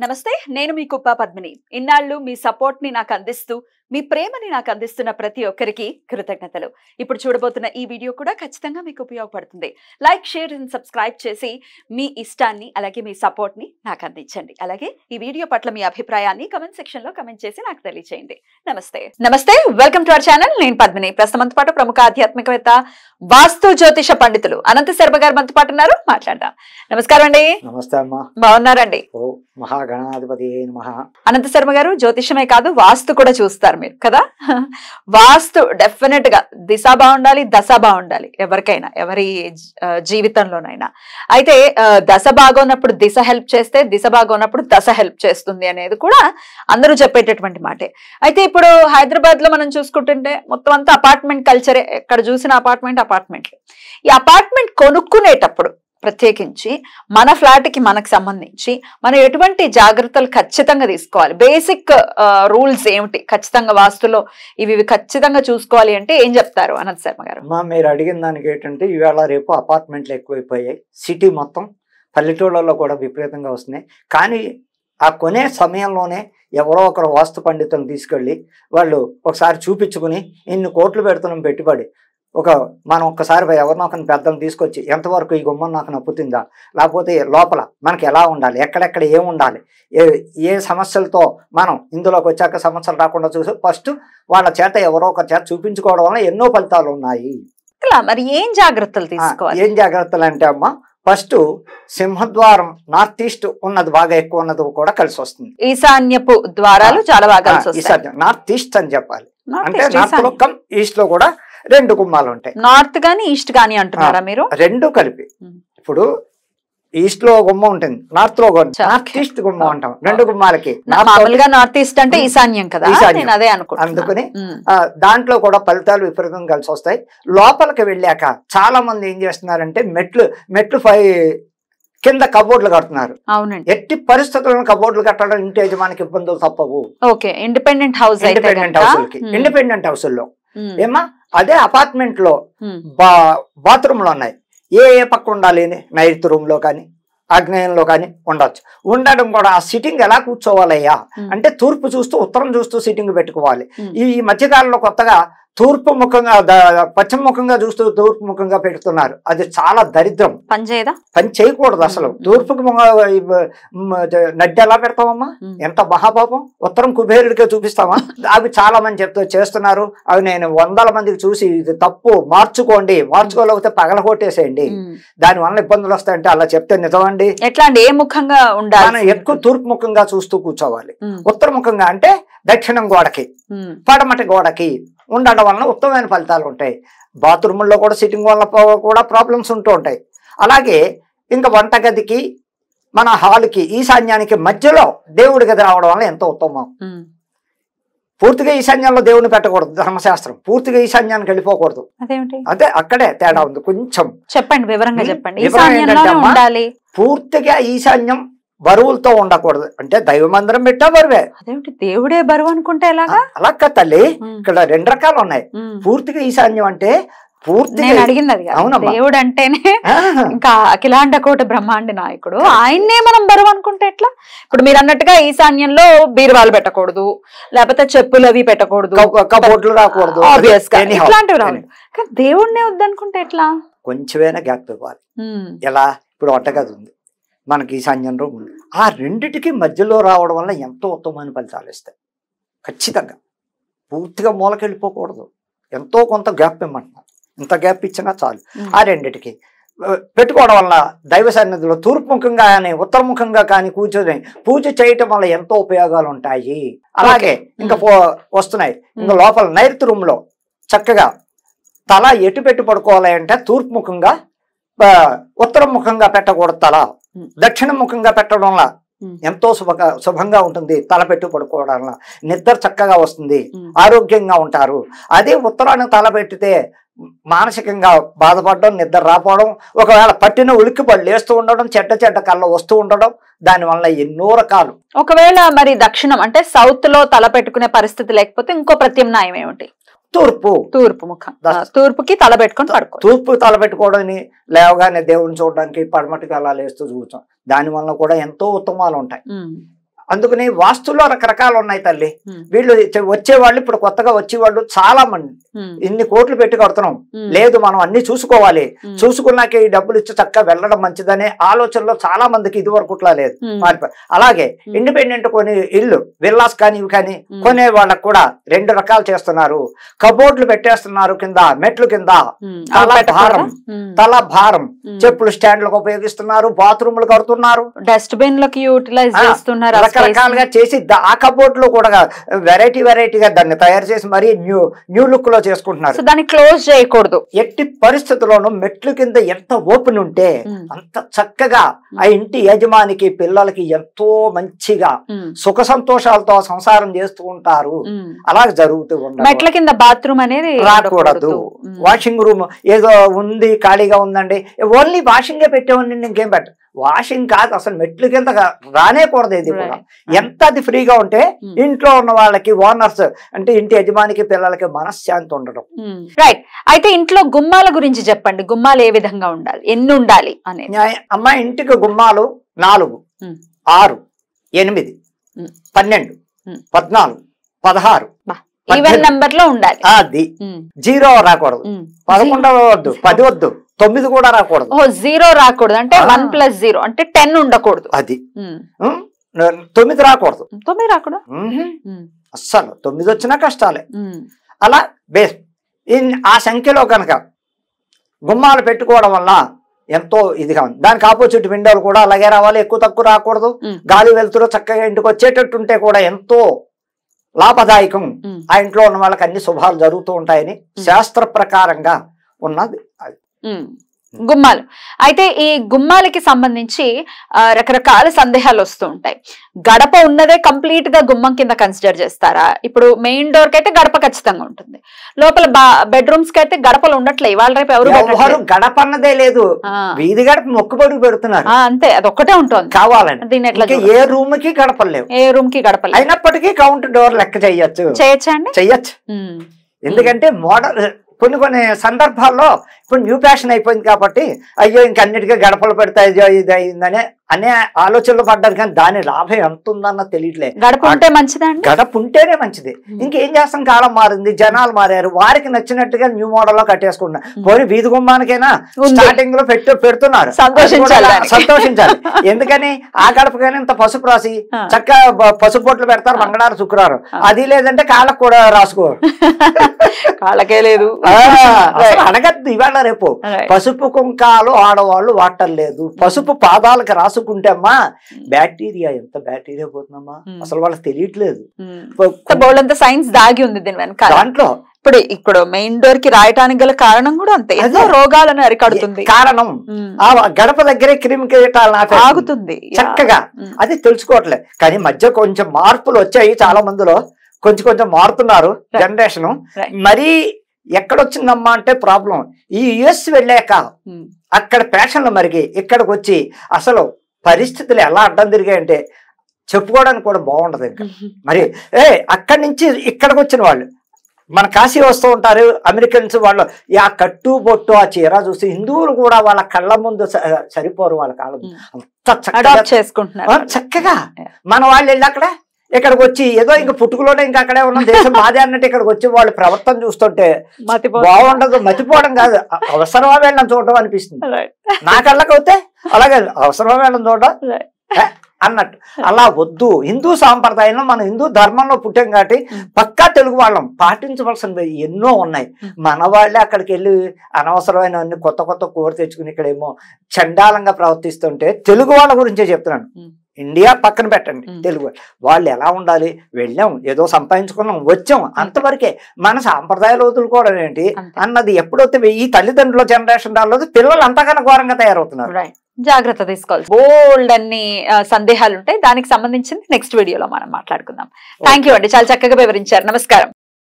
నమస్తే, నేను మీ కుప్ప పద్మిని. ఇన్నాళ్ళు మీ సపోర్ట్ ని నాకు అందిస్తూ, మీ ప్రేమని నాకు అందిస్తున్న ప్రతి ఒక్కరికి కృతజ్ఞతలు. ఇప్పుడు చూడబోతున్న ఈ వీడియో కూడా ఖచ్చితంగా మీకు ఉపయోగపడుతుంది. లైక్, షేర్ అండ్ సబ్స్క్రైబ్ చేసి మీ ఇష్టాన్ని అలాగే మీ సపోర్ట్ ని నాకు అందించండి. అలాగే ఈ వీడియో పట్ల మీ అభిప్రాయాన్ని కమెంట్ సెక్షన్ లో కమెంట్ చేసి నాకు తెలియజేయండి. నమస్తే, వెల్కమ్ టు అవర్ ఛానల్. నేను పద్మిని. ప్రస్తుతంతో పాటు ప్రముఖ ఆధ్యాత్మికవేత్త, వాస్తు జ్యోతిష పండితులు అనంత శర్మ గారు మనతో పాటు ఉన్నారు. మాట్లాడదాం. నమస్కారం అండి. నమస్తే అమ్మా. బాగున్నారండి? మహాగణాధిపతి నమః. అనంత శర్మ గారు జోతిషమే కాదు, వాస్తు కూడా చూస్తారు మీరు కదా. వాస్తు డెఫినెట్ గా దిశ బాగుండాలి, దశ బాగుండాలి ఎవరికైనా, ఎవరి జీవితంలోనైనా. అయితే దశ బాగోనప్పుడు దిశ హెల్ప్ చేస్తే, దిశ బాగోనప్పుడు దశ హెల్ప్ చేస్తుంది అనేది కూడా అందరూ చెప్పేటటువంటి మాటే. అయితే ఇప్పుడు హైదరాబాద్ లో మనం చూసుకుంటుంటే మొత్తం అంతా అపార్ట్మెంట్ కల్చరే. ఎక్కడ చూసిన అపార్ట్మెంట్. ఈ అపార్ట్మెంట్ కొనుక్కునేటప్పుడు ప్రత్యేకించి మన ఫ్లాట్ కి మనకు సంబంధించి మనం ఎటువంటి జాగ్రత్తలు ఖచ్చితంగా తీసుకోవాలి? బేసిక్ రూల్స్ ఏమిటి ఖచ్చితంగా వాస్తులో ఇవి ఖచ్చితంగా చూసుకోవాలి అంటే ఏం చెప్తారు అనంత శర్మ గారు? మీరు అడిగిన దానికి ఏంటంటే, ఇవాళ రేపు అపార్ట్మెంట్లు ఎక్కువైపోయాయి. సిటీ మొత్తం, పల్లెటూళ్ళలో కూడా విపరీతంగా వస్తున్నాయి. కానీ ఆ కొనే సమయంలోనే ఎవరో ఒకరు వాస్తు పండితులను తీసుకెళ్ళి వాళ్ళు ఒకసారి చూపించుకుని ఇన్ని కోట్లు పెడుతున్నాం పెట్టుబడి, మనం ఒక్కసారి ఎవరినో ఒక పెద్దలను తీసుకొచ్చి ఎంతవరకు ఈ గుమ్మం నాకు నప్పుతుందా, లేకపోతే లోపల మనకి ఎలా ఉండాలి, ఎక్కడెక్కడ ఏం ఉండాలి, ఏ సమస్యలతో మనం ఇందులోకి వచ్చాక సమస్యలు రాకుండా చూసి ఫస్ట్ వాళ్ళ చేత ఎవరో ఒకరి చేత చూపించుకోవడం వల్ల ఎన్నో ఫలితాలు ఉన్నాయి. మరి ఏం జాగ్రత్తలు తీసుకోవాలి? ఏం జాగ్రత్తలు అంటే అమ్మా, ఫస్ట్ సింహద్వారం నార్త్ ఈస్ట్ ఉన్నది బాగా ఎక్కువ ఉన్నది కూడా కలిసి వస్తుంది. ఈశాన్యపు ద్వారాలు చాలా బాగా నార్త్ ఈస్ట్ అని చెప్పాలి. అంటే నార్త్ లో కమ్ ఈస్ట్ లో కూడా రెండు గుమ్మాలు ఉంటాయి. నార్త్ గాని ఈస్ట్ గాని అంటున్నారా మీరు? రెండు కలిపి. ఇప్పుడు ఈస్ట్ లో గుమ్మ ఉంటుంది, నార్త్ లో నార్త్ ఈస్ట్ గుమ్మ అంటాం. రెండు గుమ్మాలకి మామూలుగా నార్త్ ఈస్ట్ అంటే ఈశాన్యం కదా, అదే అనుకుంటా. అందుకని దాంట్లో కూడా ఫలితాలు విపరీతంగా కలిసి వస్తాయి. లోపలికి వెళ్ళాక చాలా మంది ఏం చేస్తున్నారంటే మెట్లు కింద కబోర్డులు కడుతున్నారు. అవునండి. ఎట్టి పరిస్థితులను కబోర్డులు కట్టడం ఇంటి యజమానికి ఇబ్బందులు తప్పవు. ఇండిపెండెంట్ హౌసుల్లో ఏమా, అదే అపార్ట్మెంట్ లో బాత్రూమ్లు ఉన్నాయి. ఏ పక్క ఉండాలి? నైరుతి రూమ్ లో కానీ ఆగ్నేయంలో కానీ ఉండొచ్చు. ఉండడం కూడా ఆ సిట్టింగ్ ఎలా కూర్చోవాలయ్యా అంటే తూర్పు చూస్తూ ఉత్తరం చూస్తూ సిట్టింగ్ పెట్టుకోవాలి. ఈ మధ్యకాలంలో కొత్తగా తూర్పు ముఖంగా పశ్చిమ ముఖంగా చూస్తూ తూర్పు ముఖంగా పెడుతున్నారు. అది చాలా దరిద్రం. పని చేయకూడదు అసలు. తూర్పుకి నడ్డి ఎలా పెడతామమ్మా? ఎంత మహాపాపం. ఉత్తరం కుబేరుడికే చూపిస్తామా? అవి చాలా మంది చేస్తున్నారు. అవి నేను 100 మందికి చూసి ఇది తప్పు, మార్చుకోలేకపోతే పగల కొట్టేసేయండి, దాని వల్ల ఇబ్బందులు వస్తాయంటే అలా చెప్తే నిజమండి. ఎట్లా అండి? ఏ ముఖంగా ఉండాలి? మనం ఎక్కువ తూర్పు ముఖంగా చూస్తూ కూర్చోవాలి. ఉత్తర ముఖంగా అంటే దక్షిణం గోడకి, పడమటి గోడకి ఉండడం వలన ఉత్తమమైన ఫలితాలు ఉంటాయి. బాత్రూముల్లో కూడా సిట్టింగ్ వల్ల కూడా ప్రాబ్లమ్స్ ఉంటూ ఉంటాయి. అలాగే ఇంకా వంటగదికి మన హాల్కి ఈశాన్యానికి మధ్యలో దేవుడి గది రావడం వల్ల ఎంతో ఉత్తమం. పూర్తిగా ఈశాన్యంలో దేవుని పెట్టకూడదు. ధర్మశాస్త్రం పూర్తిగా ఈశాన్యానికి వెళ్ళిపోకూడదు. అదే అక్కడే తేడా ఉంది. కొంచెం చెప్పండి, వివరంగా చెప్పండి. పూర్తిగా ఈశాన్యం బరువులతో ఉండకూడదు. అంటే దైవ మందిరం పెట్టా బరువే. దేవుడే బరువు అనుకుంటే అలా తల్లి. ఇక్కడ 2 రకాలు ఉన్నాయి. పూర్తిగా ఈశాన్యం అంటే దేవుడు అంటేనే ఇంకా అఖిలాండ కోటి బ్రహ్మాండ నాయకుడు, ఆయన్నే మనం బరువు అనుకుంటే ఎట్లా? ఇప్పుడు మీరు అన్నట్టుగా ఈశాన్యంలో బీరువాలు పెట్టకూడదు, లేకపోతే చెప్పులు అవి పెట్టకూడదు, కబోర్డులు రాకూడదు, ఇట్లాంటివి రాదు. కానీ దేవుడినే వద్దనుకుంటే ఎట్లా? కొంచెమైనా గ్యాప్ ఇవ్వాలి. ఎలా? ఇప్పుడు వంటగది ఉంది, మనకి ఈశాన్యం రూమ్ ఉంది. ఆ రెండిటికి మధ్యలో రావడం వల్ల ఎంతో ఉత్తమమైన ఫలితాలు ఇస్తాయి. ఖచ్చితంగా పూర్తిగా మూలకెళ్ళిపోకూడదు. ఎంతో కొంత గ్యాప్ ఇమ్మంటున్నాం. ఇంత గ్యాప్ ఇచ్చినా చాలు. ఆ రెండిటికి పెట్టుకోవడం వల్ల దైవ సన్నిధిలో తూర్పుముఖంగా కానీ ఉత్తరముఖంగా కానీ కూర్చొని పూజ చేయటం వల్ల ఎంతో ఉపయోగాలు ఉంటాయి. అలాగే ఇంకా వస్తున్నాయి. ఇంకా లోపల నైరుతి రూమ్ లో చక్కగా తల ఎటు పెట్టి పడుకోవాలి అంటే తూర్పుముఖంగా, ఉత్తరముఖంగా పెట్టకూడదు. తల దక్షిణ ముఖంగా పెట్టడం వల్ల ఎంతో శుభంగా ఉంటుంది. తల పెట్టు పడుకోవడం వల్ల నిద్ర చక్కగా వస్తుంది, ఆరోగ్యంగా ఉంటారు. అదే ఉత్తరానికి తల పెట్టితే మానసికంగా బాధపడడం, నిద్ర రాపోవడం, ఒకవేళ పట్టిన ఉలిక్కిపడి లేస్తూ ఉండడం, చెడ్డ కళ్ళ వస్తూ ఉండడం, దానివల్ల ఎన్నో రకాలు. ఒకవేళ మరి దక్షిణం అంటే సౌత్ లో తల పెట్టుకునే పరిస్థితి లేకపోతే ఇంకో ప్రత్యామ్నాయం ఏమిటి? తూర్పు ముఖం. తూర్పుకి తల పెట్టుకొని పడుకో. తూర్పు తల పెట్టుకోవడానికి లేవగానే దేవుని చూడడానికి పడమటికి అలా లేస్తూ కూర్చోం. దాని వల్ల కూడా ఎంతో ఉత్తమాలు ఉంటాయి. అందుకని వాస్తులో రకరకాలు ఉన్నాయి తల్లి. వీళ్ళు వచ్చేవాళ్ళు ఇప్పుడు కొత్తగా వచ్చేవాళ్ళు చాలా మంది ఇన్ని కోట్లు పెట్టి కడుతున్నాం, లేదు మనం అన్ని చూసుకోవాలి, చూసుకున్నాక ఈ డబ్బులు ఇచ్చి చక్కగా వెళ్ళడం మంచిదనే ఆలోచనలో చాలా మందికి ఇది వరకుట్లా లేదు. అలాగే ఇండిపెండెంట్ కొని ఇల్లు విల్లాస్ కానీ ఇవి కానీ కొనే వాళ్ళకు కూడా 2 రకాలు చేస్తున్నారు. కబోర్డ్లు పెట్టేస్తున్నారు కింద, మెట్లు కింద, తల భారం, చెప్పులు స్టాండ్లకు ఉపయోగిస్తున్నారు, బాత్రూమ్లు కడుతున్నారు, డస్ట్బిన్ లకు యూటిలైజ్ చేస్తున్నారు, రకరకాలుగా చేసి ఆ కబోర్డ్ లో కూడా వెరైటీగా దాన్ని తయారు చేసి మరీ న్యూ లుక్ లో చేసుకుంటున్నారు. దాన్ని క్లోజ్ చేయకూడదు. ఎట్టి పరిస్థితుల్లోనూ మెట్లు కింద ఎంత ఓపెన్ ఉంటే అంత చక్కగా ఆ ఇంటి యజమానికి పిల్లలకి ఎంతో మంచిగా సుఖ సంతోషాలతో సంసారం చేస్తూ ఉంటారు. అలాగే జరుగుతూ ఉంటారు. మెట్ల కింద బాత్రూమ్ అనేది రాకూడదు. వాషింగ్ రూమ్ ఏదో ఉంది ఖాళీగా ఉందండి, ఓన్లీ వాషింగే పెట్టేవాడిని, ఇంకేం పెట్ట వాషింగ్ కాదు అసలు, మెట్లు కింద రానేకూడదు. ఇది కూడా ఎంత అది ఫ్రీగా ఉంటే ఇంట్లో ఉన్న వాళ్ళకి ఓనర్స్ అంటే ఇంటి యజమానికి పిల్లలకి మనశ్శాంతి ఉండడం. రైట్. అయితే ఇంట్లో గుమ్మాల గురించి చెప్పండి. గుమ్మాలు ఏ విధంగా ఉండాలి, ఎన్ని ఉండాలి అని? అమ్మా ఇంటికి గుమ్మాలు 4, 6, 8, 12, 14, 16 ఈవెన్ నంబర్ లో ఉండాలి. అది 0 రాకూడదు, 11 వద్దు, 10 వద్దు, 9 కూడా రాకూడదు. 0 రాకూడదు అంటే 1 + 0 అంటే 10 ఉండకూడదు. అది 9 రాకూడదు. 9 రాకూడదు అస్సలు. 9 వచ్చినా కష్టాలే. అలా బేస్ ఆ సంఖ్యలో కనుక గుమ్మాలు పెట్టుకోవడం వల్ల ఎంతో ఇదిగా ఉంది. దానికి ఆపోజిట్ విండోలు కూడా అలాగే రావాలి, ఎక్కువ తక్కువ రాకూడదు. గాలి వెలుతురు చక్కగా ఇంటికి వచ్చేటట్టు ఉంటే కూడా ఎంతో లాభదాయకం. ఆ ఇంట్లో ఉన్న వాళ్ళకి అన్ని శుభాలు జరుగుతూ ఉంటాయని శాస్త్ర ప్రకారంగా ఉన్నది అది. గుమ్మాలు. అయితే ఈ గుమ్మాలకి సంబంధించి రకరకాల సందేహాలు వస్తూ ఉంటాయి. గడప ఉన్నదే కంప్లీట్ గా గుమ్మం కింద కన్సిడర్ చేస్తారా? ఇప్పుడు మెయిన్ డోర్ కి అయితే గడప ఖచ్చితంగా ఉంటుంది, లోపల బెడ్రూమ్స్ కి అయితే గడపలు ఉండట్లే. ఇవాళ రేపు ఎవరు గడప అన్నదే లేదు, వీధి గడప మొక్కుబడి పెడుతున్నారు అంతే. అదొక్కటే ఉంటుంది కావాలని. దీని ఎట్లా ఏ రూమ్ కి గడపలు లేవు, ఏ రూమ్ కి గడపలు అయినప్పటికీ కౌంట్ డోర్ లెక్క చేయొచ్చా అండి? చెయ్యొచ్చు. ఎందుకంటే మోడల్ కొన్ని సందర్భాల్లో ఇప్పుడు న్యూ ఫ్యాషన్ అయిపోయింది కాబట్టి అయ్యో ఇంకన్నిటికీ గడపలు పెడతాయి ఇది అయిందనే అనే ఆలోచనలు పడ్డారు. కానీ దాని లాభం ఎంత ఉందన్న తెలియట్లేదు. గడప ఉంటే మంచిదండి, గడప ఉంటేనే మంచిది. ఇంకేం చేస్తాం, కాలం మారింది, జనాలు మారారు, వారికి నచ్చినట్టుగా న్యూ మోడల్ లో కట్టేసుకుంటున్నారు. పోనీ వీధి గుమ్మానికైనా స్టార్టింగ్ లో పెడుతున్నారు, సంతోషించాలి. ఎందుకని ఆ గడపకైనా ఇంత పసుపు రాసి చక్కగా పసుపు బొట్లు పెడతారు మంగళవారం శుక్రవారం. అది లేదంటే కాళ్ళకు కూడా రాసుకో, కాళ్ళకే లేదు అడగద్దు. ఇవాళ రేపు పసుపు కుంకాలు ఆడవాళ్ళు వాడటం పసుపు పాదాలకు రాసుకుంటే అమ్మా బ్యాక్టీరియా ఎంత బ్యాక్టీరియా పోతుందమ్మా అసలు వాళ్ళకి తెలియట్లేదు. సైన్స్ దాగి ఉంది దీని వెనక. దాంట్లో ఇప్పుడు మెయిన్ డోర్ కి రాయటానికి గల కారణం కూడా అంతే, ఏదో రోగాలను అరికడుతుంది. కారణం ఆ గడప దగ్గరే క్రిమి కీటాలు ఆగుతుంది చక్కగా. అది తెలుసుకోవట్లేదు. కానీ మధ్య కొంచెం మార్పులు వచ్చాయి చాలా మందిలో, కొంచెం మారుతున్నారు జనరేషన్. మరీ ఎక్కడొచ్చిందమ్మా అంటే ప్రాబ్లం ఈ యుఎస్ వెళ్ళాక అక్కడ ఫ్యాషన్లు మరిగి ఇక్కడికి వచ్చి అసలు పరిస్థితులు ఎలా అడ్డం తిరిగాయంటే చెప్పుకోవడానికి కూడా బాగుండదు. ఇంకా మరి అక్కడి నుంచి ఇక్కడికి వచ్చిన వాళ్ళు మన కాశీ వస్తూ ఉంటారు అమెరికన్స్, వాళ్ళు ఆ కట్టు బొట్టు ఆ చీర చూసి హిందువులు కూడా వాళ్ళ కళ్ళ ముందు సరిపోరు, వాళ్ళ కాళ్ళ అంత చక్కగా మన వాళ్ళు వెళ్ళి అక్కడ ఇక్కడికి వచ్చి ఏదో ఇంకా పుట్టుకలోనే ఇంకా అక్కడే ఉన్న దేశం మాదే అన్నట్టు ఇక్కడికి వచ్చి వాళ్ళ ప్రవర్తన చూస్తుంటే బాగుండదు. మతిపోవడం కాదు, అవసరమా వెళ్ళడం చూడడం అనిపిస్తుంది. నా కళ్ళకి అవుతే అలాగే అవసరమా వెళ్ళడం చూడడం అన్నట్టు. అలా వద్దు. హిందూ సాంప్రదాయంలో మనం హిందూ ధర్మంలో పుట్టాం కాబట్టి పక్కా తెలుగు వాళ్ళం పాటించవలసినవి ఎన్నో ఉన్నాయి. మన వాళ్ళే అక్కడికి వెళ్ళి అనవసరమైన అన్ని కొత్త కూర తెచ్చుకుని ఇక్కడేమో చండాలంగా ప్రవర్తిస్తుంటే తెలుగు వాళ్ళ గురించే చెప్తున్నాను. ఇండియా పక్కన పెట్టండి, తెలుగు వాళ్ళు ఎలా ఉండాలి, వెళ్ళాం ఏదో సంపాదించుకున్నాం వచ్చాం అంతవరకే. మన సాంప్రదాయాలు వదులుకోవడం ఏంటి అన్నది ఎప్పుడైతే ఈ తల్లిదండ్రుల జనరేషన్ రాలేదు పిల్లలు అంతకన్నా ఘోరంగా తయారవుతున్నారు. జాగ్రత్త తీసుకోవాలి. బోల్డ్ అన్ని సందేహాలు ఉంటాయి, దానికి సంబంధించింది నెక్స్ట్ వీడియోలో మనం మాట్లాడుకుందాం. థ్యాంక్ యూ అండి, చాలా చక్కగా వివరించారు. నమస్కారం.